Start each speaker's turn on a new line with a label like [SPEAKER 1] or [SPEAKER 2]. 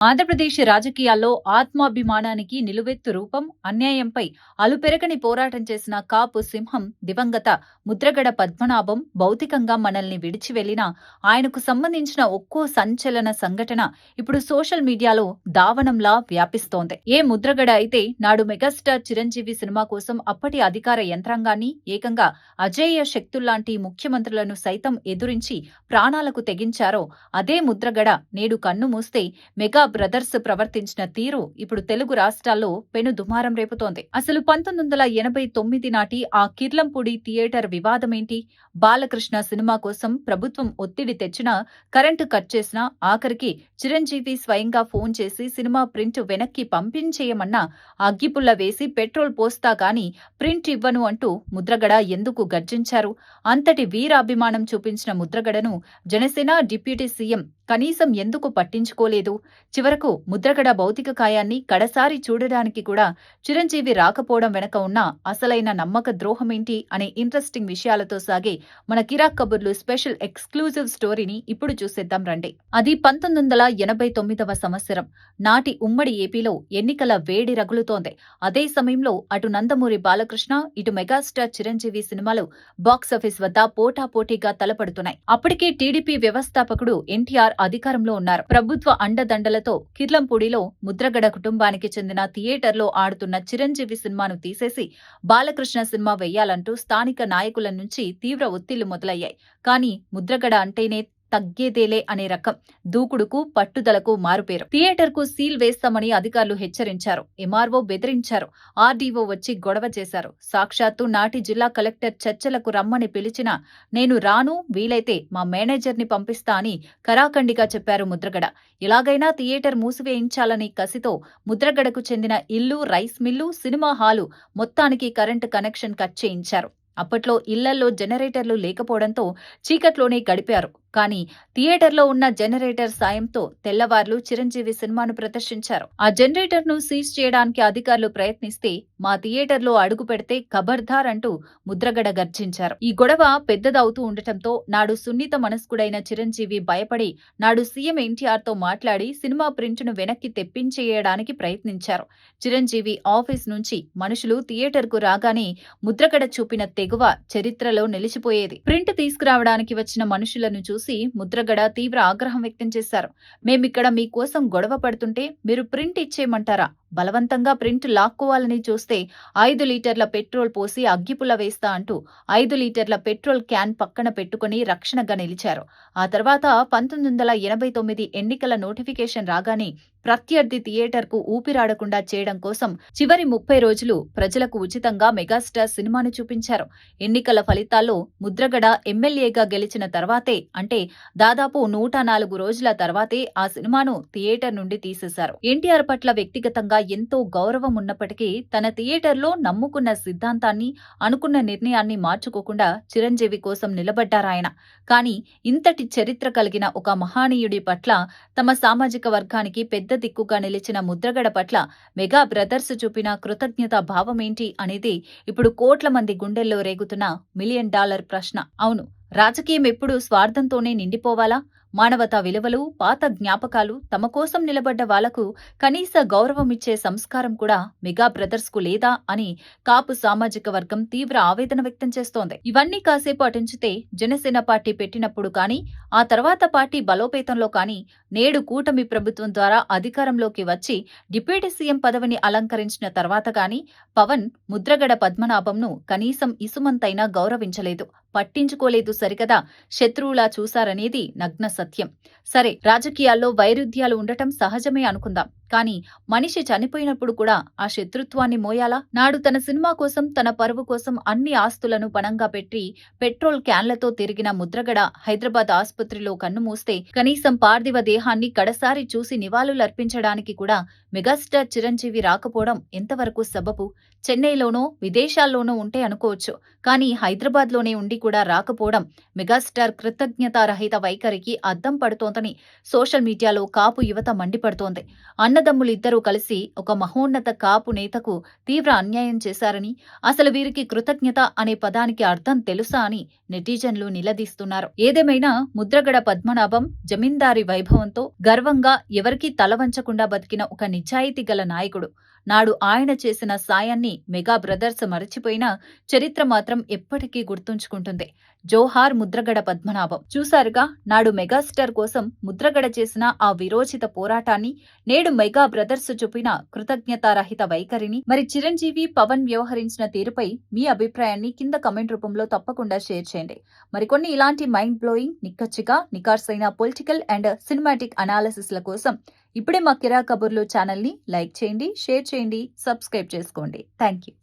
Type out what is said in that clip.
[SPEAKER 1] ఆంధ్రప్రదేశ్ రాజకీయాల్లో ఆత్మాభిమానానికి నిలువెత్తు రూపం, అన్యాయంపై అలుపెరగని పోరాటం చేసిన కాపు సింహం దివంగత ముద్రగడ పద్మనాభం భౌతికంగా మనల్ని విడిచి వెళ్లినా ఆయనకు సంబంధించిన ఒక్కో సంచలన సంఘటన ఇప్పుడు సోషల్ మీడియాలో దావనంలా వ్యాపిస్తోంది. ఏ ముద్రగడ అయితే నాడు మెగాస్టార్ చిరంజీవి సినిమా కోసం అప్పటి అధికార యంత్రాంగాన్ని ఏకంగా అజేయ శక్తుల్లాంటి ముఖ్యమంత్రులను సైతం ఎదురించి ప్రాణాలకు తెగించారో అదే ముద్రగడ నేడు కన్ను మూస్తే మెగా బ్రదర్స్ ప్రవర్తించిన తీరు ఇప్పుడు తెలుగు రాష్ట్రాల్లో పెను దుమారం రేపుతోంది. అసలు 1989 నాటి ఆ కిర్లంపూడి థియేటర్ వివాదమేంటి? బాలకృష్ణ సినిమా కోసం ప్రభుత్వం ఒత్తిడి తెచ్చినా, కరెంటు కట్ చేసినా, ఆఖరికి చిరంజీవి స్వయంగా ఫోన్ చేసి సినిమా ప్రింట్ వెనక్కి పంపించేయమన్నా అగ్గిపుల్ల వేసి పెట్రోల్ పోస్తా గాని ప్రింట్ ఇవ్వను అంటూ ముద్రగడ ఎందుకు గర్జించారు? అంతటి వీరాభిమానం చూపించిన ముద్రగడను జనసేన డిప్యూటీ సీఎం కనీసం ఎందుకు పట్టించుకోలేదు? చివరకు ముద్రగడ భౌతిక కాయాన్ని కడసారి చూడడానికి కూడా చిరంజీవి రాకపోవడం వెనక ఉన్న అసలైన నమ్మక ద్రోహమేంటి అనే ఇంట్రెస్టింగ్ విషయాలతో సాగే మన కిరాక్ కబుర్లు స్పెషల్ ఎక్స్క్లూజివ్ స్టోరీని ఇప్పుడు చూసేద్దాం రండి. అది 1989వ సంవత్సరం. నాటి ఉమ్మడి ఏపీలో ఎన్నికల వేడి రగులుతోంది. అదే సమయంలో అటు నందమూరి బాలకృష్ణ, ఇటు మెగాస్టార్ చిరంజీవి సినిమాలు బాక్సాఫీస్ వద్ద పోటాపోటీగా తలపడుతున్నాయి. అప్పటికే టీడీపీ వ్యవస్థాపకుడు ఎన్టీఆర్ అధికారంలో ఉన్నారు. ప్రభుత్వ అండదండలతో కిర్లంపూడిలో ముద్రగడ కుటుంబానికి చెందిన థియేటర్లో ఆడుతున్న చిరంజీవి సినిమాను తీసేసి బాలకృష్ణ సినిమా వెయ్యాలంటూ స్థానిక నాయకుల నుంచి తీవ్ర ఒత్తిళ్లు మొదలయ్యాయి. కానీ ముద్రగడ అంటేనే తగ్గేదేలే అనే రకం. దూకుడుకు, పట్టుదలకు మారుపేరు. థియేటర్కు సీల్ వేస్తామని అధికారులు హెచ్చరించారు. ఎంఆర్ఓ బెదిరించారు. ఆర్డీఓ వచ్చి గొడవ చేశారు. సాక్షాత్తు నాటి జిల్లా కలెక్టర్ చర్చలకు రమ్మని పిలిచినా నేను రాను, వీలైతే మా మేనేజర్ని పంపిస్తా అని కరాఖండిగా చెప్పారు ముద్రగడ. ఎలాగైనా థియేటర్ మూసివేయించాలని కసితో ముద్రగడకు చెందిన ఇల్లు, రైస్ మిల్లు, సినిమా హాలు మొత్తానికి కరెంటు కనెక్షన్ కట్ చేయించారు. అప్పట్లో ఇళ్లల్లో జనరేటర్లు లేకపోవడంతో చీకట్లోనే గడిపారు. కానీ థియేటర్లో ఉన్న జనరేటర్ సాయంతో తెల్లవార్లు చిరంజీవి సినిమాను ప్రదర్శించారు. ఆ జనరేటర్ను సీజ్ చేయడానికి అధికారులు ప్రయత్నిస్తే మా థియేటర్లో అడుగు పెడితే ఖబర్దార్ అంటూ ముద్రగడ గర్జించారు. ఈ గొడవ పెద్దదవుతూ ఉండటంతో నాడు సున్నిత మనస్కుడైన చిరంజీవి భయపడి నాడు సీఎం ఎన్టీఆర్తో మాట్లాడి సినిమా ప్రింట్ను వెనక్కి తెప్పించేయడానికి ప్రయత్నించారు. చిరంజీవి ఆఫీస్ నుంచి మనుషులు థియేటర్కు రాగానే ముద్రగడ చూపిన తెగువ చరిత్రలో నిలిచిపోయేది. ప్రింట్ తీసుకురావడానికి వచ్చిన మనుషులను చూసి ముద్రగడ తీవ్ర ఆగ్రహం వ్యక్తం చేశారు. మేమిక్కడ మీకోసం గొడవ పడుతుంటే మీరు ప్రింట్ ఇచ్చేయమంటారా? బలవంతంగా ప్రింట్ లాక్కోవాలని చూస్తే 5 లీటర్ల పెట్రోల్ పోసి అగ్గిపుల్ల వేస్తా అంటూ 5 లీటర్ల పెట్రోల్ క్యాన్ పక్కన పెట్టుకుని రక్షణగా నిలిచారు. ఆ తర్వాత 1989 ఎన్నికల నోటిఫికేషన్ రాగానే ప్రత్యర్థి థియేటర్కు ఊపిరాడకుండా చేయడం కోసం చివరి 30 రోజులు ప్రజలకు ఉచితంగా మెగాస్టార్ సినిమాను చూపించారు. ఎన్నికల ఫలితాల్లో ముద్రగడ ఎమ్మెల్యేగా గెలిచిన తర్వాతే, అంటే దాదాపు 104 రోజుల తర్వాతే ఆ సినిమాను థియేటర్ నుండి తీసేశారు. ఎన్టీఆర్ పట్ల వ్యక్తిగతంగా ఎంతో గౌరవం ఉన్నప్పటికీ తన థియేటర్లో నమ్ముకున్న సిద్ధాంతాన్ని, అనుకున్న నిర్ణయాన్ని మార్చుకోకుండా చిరంజీవి కోసం నిలబడ్డారాయన. కానీ ఇంతటి చరిత్ర కలిగిన ఒక మహానీయుడి పట్ల తమ సామాజిక వర్గానికి పెద్ద దిక్కుగా నిలిచిన ముద్రగడ పట్ల మెగా బ్రదర్స్ చూపిన కృతజ్ఞతా భావమేంటి అనేది ఇప్పుడు కోట్ల మంది గుండెల్లో రేగుతున్న $1 మిలియన్ ప్రశ్న. అవును, రాజకీయం ఎప్పుడూ స్వార్థంతోనే నిండిపోవాలా? మానవతా విలువలు, పాత జ్ఞాపకాలు, తమ కోసం నిలబడ్డ వాళ్లకు కనీస గౌరవమిచ్చే సంస్కారం కూడా మెగా బ్రదర్స్ కు లేదా అని కాపు సామాజిక వర్గం తీవ్ర ఆవేదన వ్యక్తం చేస్తోంది. ఇవన్నీ కాసేపు అటుంచితే జనసేన పార్టీ పెట్టినప్పుడు కానీ, ఆ తర్వాత పార్టీ బలోపేతంలో కానీ, నేడు కూటమి ప్రభుత్వం ద్వారా అధికారంలోకి వచ్చి డిప్యూటీ సీఎం పదవిని అలంకరించిన తర్వాత కానీ పవన్ ముద్రగడ పద్మనాభంను కనీసం ఇసుమంతైనా గౌరవించలేదు, పట్టించుకోలేదు సరికదా, శత్రువులా చూశారనేది నగ్న సత్యం. సరే, రాజకీయాల్లో వైరుధ్యాలు ఉండటం సహజమే అనుకుందాం. కానీ మనిషి చనిపోయినప్పుడు కూడా ఆ శత్రుత్వాన్ని మోయాలా? నాడు తన సినిమా కోసం, తన పరువు కోసం అన్ని ఆస్తులను పణంగా పెట్టి పెట్రోల్ క్యాన్లతో తిరిగిన ముద్రగడ హైదరాబాద్ ఆసుపత్రిలో కన్నుమూస్తే కనీసం పార్థివ దేహాన్ని కడసారి చూసి నివాళులర్పించడానికి కూడా మెగాస్టార్ చిరంజీవి రాకపోవడం ఎంతవరకు సబబు? చెన్నైలోనో విదేశాల్లోనో ఉంటే అనుకోవచ్చు, కానీ హైదరాబాద్లోనే ఉండి కూడా రాకపోవడం మెగాస్టార్ కృతజ్ఞతారహిత వైఖరికి అద్దం పడుతోందని సోషల్ మీడియాలో కాపు యువత మండిపడుతోంది. అన్నదమ్ములిద్దరూ కలిసి ఒక మహోన్నత కాపు నేతకు తీవ్ర అన్యాయం చేశారని, అసలు వీరికి కృతజ్ఞత అనే పదానికి అర్థం తెలుసా అని నెటిజన్లు నిలదీస్తున్నారు. ఏదేమైనా ముద్రగడ పద్మనాభం జమీందారీ వైభవంతో గర్వంగా ఎవరికీ తలవంచకుండా బతికిన ఒక నిజాయితీ గల నాయకుడు. నాడు ఆయన చేసిన సాయాన్ని మెగా బ్రదర్స్ మరచిపోయినా చరిత్ర మాత్రం ఎప్పటికీ గుర్తుంచుకుంటుంది. జోహార్ ముద్రగడ పద్మనాభం. చూశారుగా, నాడు మెగాస్టార్ కోసం ముద్రగడ చేసిన ఆ విరోచిత పోరాటాన్ని, నేడు మెగా బ్రదర్స్ చూపిన కృతజ్ఞతారహిత వైఖరిని. మరి చిరంజీవి, పవన్ వ్యవహరించిన తీరుపై మీ అభిప్రాయాన్ని కింద కమెంట్ రూపంలో తప్పకుండా షేర్ చేయండి. మరికొన్ని ఇలాంటి మైండ్ బ్లోయింగ్, నిక్కచ్చిగా నికార్సైన పొలిటికల్ అండ్ సినిమాటిక్ అనాలిసిస్ల కోసం ఇప్పుడే మా కిరా కబుర్లు ఛానల్ని లైక్ చేయండి, షేర్ చేయండి, సబ్స్క్రైబ్ చేసుకోండి. Thank you.